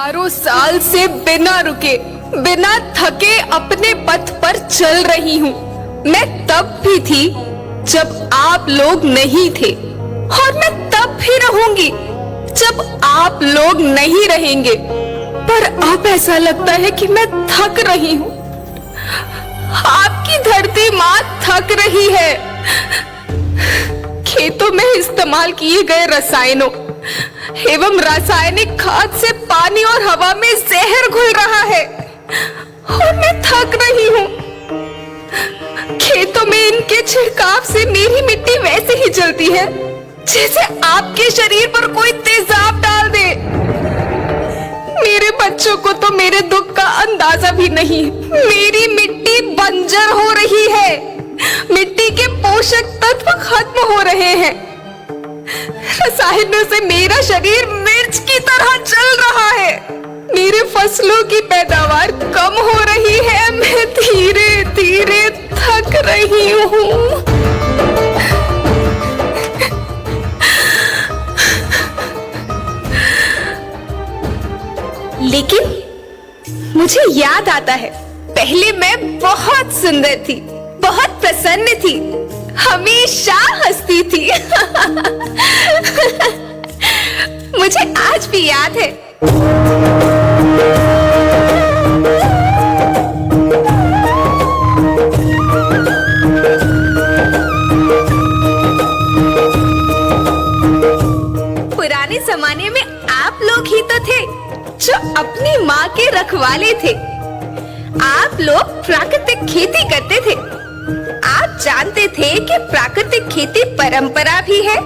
हजारों साल से बिना रुके, बिना थके अपने पथ पर चल रही हूँ। मैं तब भी थी जब आप लोग नहीं थे, और मैं तब भी रहूंगी जब आप लोग नहीं रहेंगे। पर अब ऐसा लगता है कि मैं थक रही हूँ। आपकी धरती माँ थक रही है। खेतों में इस्तेमाल किए गए रसायनों एवं रासायनिक खाद से पानी और हवा में जहर घुल रहा है, और मैं थक रही हूँ। खेतों में इनके छिड़काव से मेरी मिट्टी वैसे ही जलती है जैसे आपके शरीर पर कोई तेजाब डाल दे। मेरे बच्चों को तो मेरे दुख का अंदाजा भी नहीं। मेरी मिट्टी बंजर हो रही है, मिट्टी के पोषक तत्व खत्म हो रहे हैं। रसायनों से मेरा शरीर मिर्च की तरह जल रहा है। मेरे फसलों की पैदावार कम हो रही है। मैं धीरे धीरे थक रही हूँ। लेकिन मुझे याद आता है, पहले मैं बहुत सुंदर थी, बहुत प्रसन्न थी, हमेशा हंसती थी। मुझे आज भी याद है। पुराने जमाने में आप लोग ही तो थे जो अपनी माँ के रखवाले थे। आप लोग प्राकृतिक खेती करते थे। आप जानते थे कि प्राकृतिक खेती परंपरा भी है,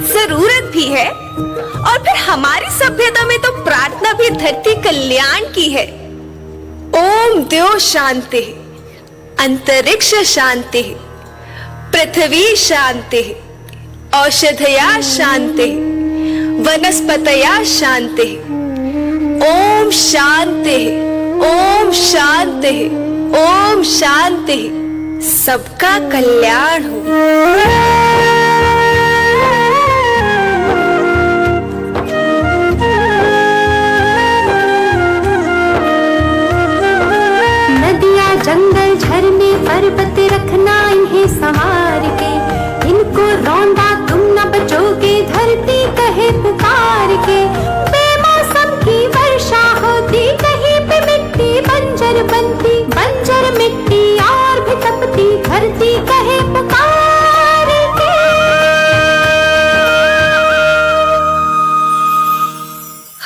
जरूरत भी है, और फिर हमारी सभ्यता में तो प्रार्थना भी धरती कल्याण की है। ओम द्यो शांति, अंतरिक्ष शांति, पृथ्वी शांति, औषधया शांति, वनस्पतया शांति। ओम शांति, ओम शांति, ओम शांति। सबका कल्याण हो। नदियाँ, जंगल, झरने, पर्वत रखना इन्हें संवार के। इनको रौंदा तुम न बचोगे, धरती कहे पुकार के। बेमौसम की वर्षा होती, कहीं पे मिट्टी बंजर बनती। बंजर मिट्टी और भी तपती, धरती कहे पुकार के।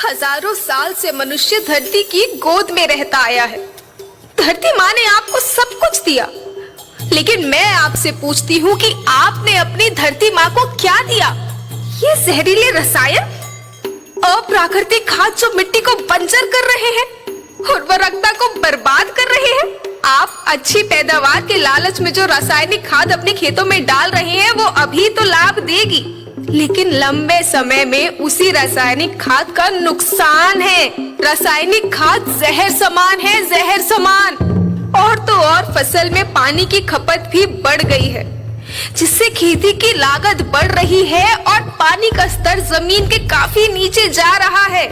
हजारों साल से मनुष्य धरती की गोद में रहता आया है। धरती माँ ने आपको सब कुछ दिया, लेकिन मैं आपसे पूछती हूँ कि आपने अपनी धरती माँ को क्या दिया? ये जहरीले रसायन, अप्राकृतिक खाद जो मिट्टी को बंजर कर रहे हैं, उर्वरकता को बर्बाद कर रहे हैं। आप अच्छी पैदावार के लालच में जो रासायनिक खाद अपने खेतों में डाल रहे हैं, वो अभी तो लाभ देगी, लेकिन लंबे समय में उसी रासायनिक खाद का नुकसान है। रासायनिक खाद जहर समान है, जहर समान। और तो और फसल में पानी की खपत भी बढ़ गई है, जिससे खेती की लागत बढ़ रही है और पानी का स्तर जमीन के काफी नीचे जा रहा है।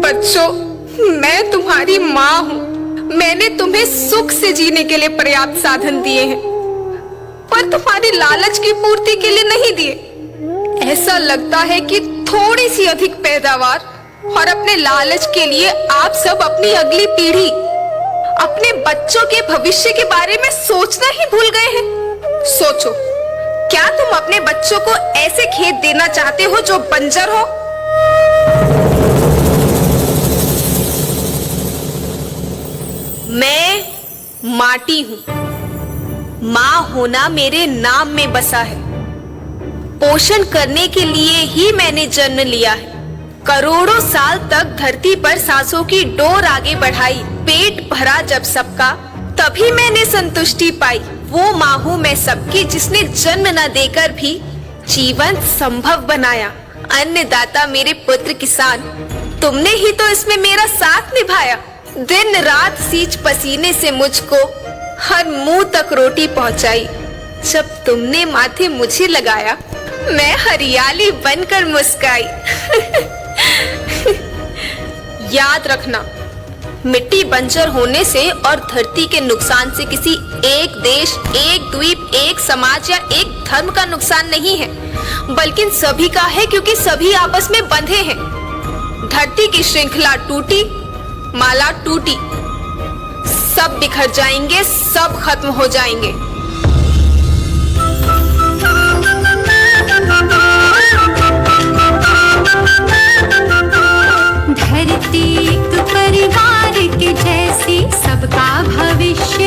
बच्चों, मैं तुम्हारी माँ हूँ। मैंने तुम्हें सुख से जीने के लिए पर्याप्त साधन दिए हैं, पर तुम्हारी लालच की पूर्ति के लिए नहीं दिए। ऐसा लगता है कि थोड़ी सी अधिक पैदावार और अपने लालच के लिए आप सब अपनी अगली पीढ़ी, अपने बच्चों के भविष्य के बारे में सोचना ही भूल गए हैं। सोचो, क्या तुम अपने बच्चों को ऐसे खेत देना चाहते हो जो बंजर हो? मैं माटी हूँ। माँ होना मेरे नाम में बसा है। पोषण करने के लिए ही मैंने जन्म लिया है। करोड़ों साल तक धरती पर सांसों की डोर आगे बढ़ाई। पेट भरा जब सबका, तभी मैंने संतुष्टि पाई। वो माँ हूँ मैं सबकी, जिसने जन्म न देकर भी जीवन संभव बनाया। अन्नदाता मेरे पुत्र किसान, तुमने ही तो इसमें मेरा साथ निभाया। दिन रात सींच पसीने से मुझको हर मुंह तक रोटी पहुंचाई। जब तुमने माथे मुझे लगाया, मैं हरियाली बनकर मुस्काई। याद रखना, मिट्टी बंजर होने से और धरती के नुकसान से किसी एक देश, एक द्वीप, एक समाज या एक धर्म का नुकसान नहीं है, बल्कि सभी का है, क्योंकि सभी आपस में बंधे हैं। धरती की श्रृंखला टूटी, माला टूटी, सब बिखर जाएंगे, सब खत्म हो जाएंगे। धरती एक परिवार के जैसी, सबका भविष्य